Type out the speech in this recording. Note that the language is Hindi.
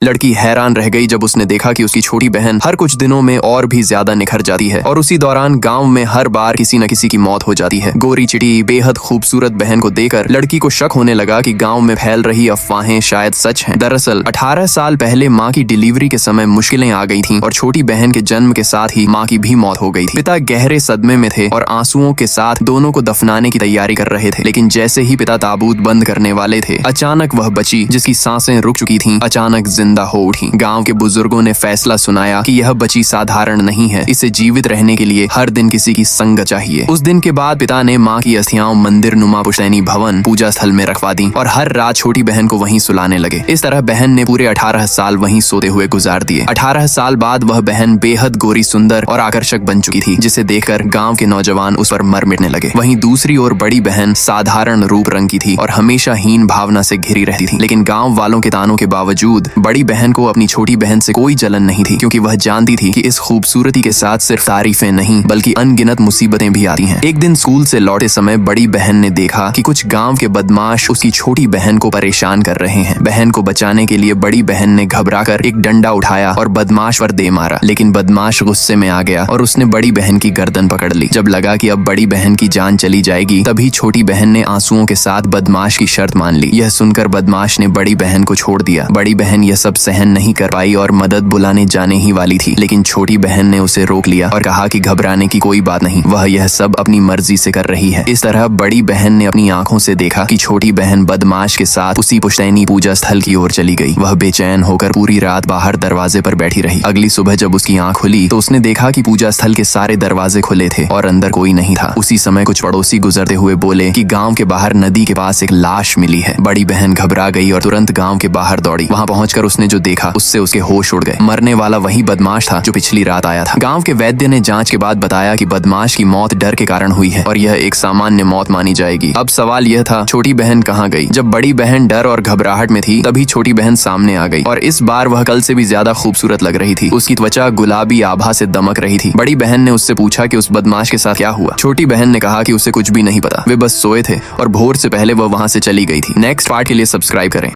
लड़की हैरान रह गई जब उसने देखा कि उसकी छोटी बहन हर कुछ दिनों में और भी ज्यादा निखर जाती है और उसी दौरान गांव में हर बार किसी न किसी की मौत हो जाती है। गोरी चिटी बेहद खूबसूरत बहन को देखकर लड़की को शक होने लगा कि गांव में फैल रही अफवाहें शायद सच हैं। दरअसल 18 साल पहले माँ की डिलीवरी के समय मुश्किलें आ गई थीं और छोटी बहन के जन्म के साथ ही माँ की भी मौत हो गई थी। पिता गहरे सदमे में थे और आंसुओं के साथ दोनों को दफनाने की तैयारी कर रहे थे, लेकिन जैसे ही पिता ताबूत बंद करने वाले थे, अचानक वह बच्ची जिसकी सांसें रुक चुकी थीं अचानक जिंदा हो उठी। गांव के बुजुर्गों ने फैसला सुनाया कि यह बच्ची साधारण नहीं है, इसे जीवित रहने के लिए हर दिन किसी की संगत चाहिए। उस दिन के बाद पिता ने माँ की अस्थियां मंदिर नुमा पुश्तैनी भवन पूजा स्थल में रखवा दी और हर रात छोटी बहन को वहीं सुलाने लगे। इस तरह बहन ने पूरे 18 साल वहीं सोते हुए गुजार दिए। 18 साल बाद वह बहन बेहद गोरी, सुंदर और आकर्षक बन चुकी थी, जिसे देखकर गांव के नौजवान उस पर मर मिटने लगे। वहीं दूसरी ओर बड़ी बहन साधारण रूप रंग की थी और हमेशा हीन भावना से घिरी रहती थी, लेकिन गाँव वालों के तानों के बावजूद बड़ी बहन को अपनी छोटी बहन से कोई जलन नहीं थी, क्योंकि वह जानती थी कि इस खूबसूरती के साथ सिर्फ तारीफें नहीं बल्कि अनगिनत मुसीबतें भी आती हैं। एक दिन स्कूल से लौटे समय बड़ी बहन ने देखा कि कुछ गांव के बदमाश उसकी छोटी बहन को परेशान कर रहे हैं। बहन को बचाने के लिए बड़ी बहन ने घबराकर एक डंडा उठाया और बदमाश पर दे मारा, लेकिन बदमाश गुस्से में आ गया और उसने बड़ी बहन की गर्दन पकड़ ली। जब लगा कि अब बड़ी बहन की जान चली जाएगी, तभी छोटी बहन ने आंसुओं के साथ बदमाश की शर्त मान ली। यह सुनकर बदमाश ने बड़ी बहन को छोड़ दिया। बड़ी बहन यह सब सहन नहीं कर पाई और मदद बुलाने जाने ही वाली थी, लेकिन छोटी बहन ने उसे रोक लिया और कहा कि घबराने की कोई बात नहीं, वह यह सब अपनी मर्जी से कर रही है। इस तरह बड़ी बहन ने अपनी आंखों से देखा कि छोटी बहन बदमाश के साथ उसी पुश्तैनी पूजा स्थल की ओर चली गई। वह बेचैन होकर पूरी रात बाहर दरवाजे पर बैठी रही। अगली सुबह जब उसकी आंख खुली तो उसने देखा कि पूजा स्थल के सारे दरवाजे खुले थे और अंदर कोई नहीं था। उसी समय कुछ पड़ोसी गुजरते हुए बोले कि गाँव के बाहर नदी के पास एक लाश मिली है। बड़ी बहन घबरा गई और तुरंत गाँव के बाहर दौड़ी। वहाँ पहुंचकर उसने जो देखा उससे उसके होश उड़ गए। मरने वाला वही बदमाश था जो पिछली रात आया था। गांव के वैद्य ने जांच के बाद बताया कि बदमाश की मौत डर के कारण हुई है और यह एक सामान्य मौत मानी जाएगी। अब सवाल यह था, छोटी बहन कहाँ गई? जब बड़ी बहन डर और घबराहट में थी, तभी छोटी बहन सामने आ गई और इस बार वह कल से भी ज्यादा खूबसूरत लग रही थी। उसकी त्वचा गुलाबी आभा से दमक रही थी। बड़ी बहन ने उससे पूछा कि उस बदमाश के साथ क्या हुआ। छोटी बहन ने कहा कि उसे कुछ भी नहीं पता, वे बस सोए थे और भोर से पहले वह वहां से चली गई थी। नेक्स्ट पार्ट के लिए सब्सक्राइब करें।